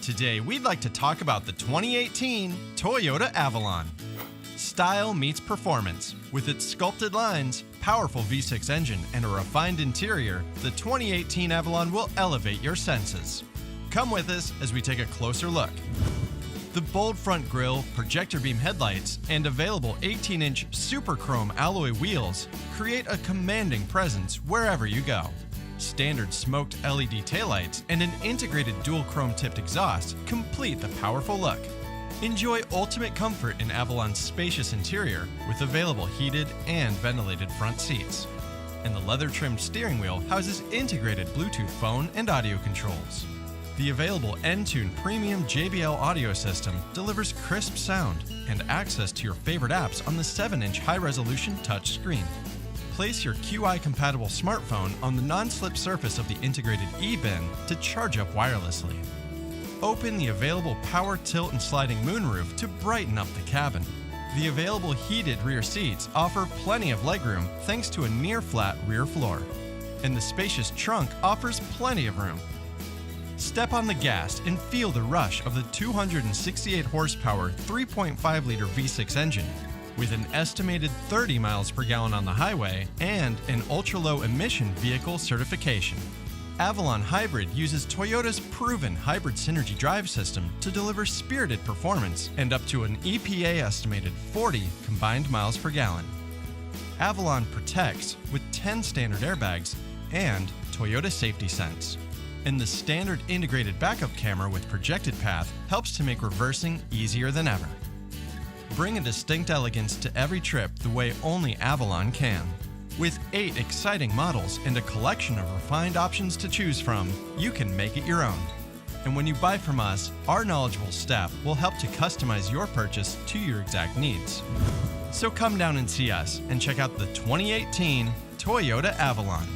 Today, we'd like to talk about the 2018 Toyota Avalon. Style meets performance. With its sculpted lines, powerful V6 engine, and a refined interior, the 2018 Avalon will elevate your senses. Come with us as we take a closer look. The bold front grille, projector beam headlights, and available 18-inch super chrome alloy wheels create a commanding presence wherever you go. Standard smoked LED taillights and an integrated dual chrome-tipped exhaust complete the powerful look. Enjoy ultimate comfort in Avalon's spacious interior with available heated and ventilated front seats. And the leather-trimmed steering wheel houses integrated Bluetooth phone and audio controls. The available N-Tune premium JBL audio system delivers crisp sound and access to your favorite apps on the 7-inch high-resolution touchscreen. Place your QI-compatible smartphone on the non-slip surface of the integrated E-bin to charge up wirelessly. Open the available power tilt and sliding moonroof to brighten up the cabin. The available heated rear seats offer plenty of legroom thanks to a near-flat rear floor. And the spacious trunk offers plenty of room. Step on the gas and feel the rush of the 268 horsepower 3.5-liter V6 engine. With an estimated 30 miles per gallon on the highway and an ultra-low emission vehicle certification. Avalon Hybrid uses Toyota's proven hybrid synergy drive system to deliver spirited performance and up to an EPA estimated 40 combined miles per gallon. Avalon protects with 10 standard airbags and Toyota Safety Sense. And the standard integrated backup camera with projected path helps to make reversing easier than ever. Bring a distinct elegance to every trip the way only Avalon can. With 8 exciting models and a collection of refined options to choose from, you can make it your own. And when you buy from us, our knowledgeable staff will help to customize your purchase to your exact needs. So come down and see us and check out the 2018 Toyota Avalon.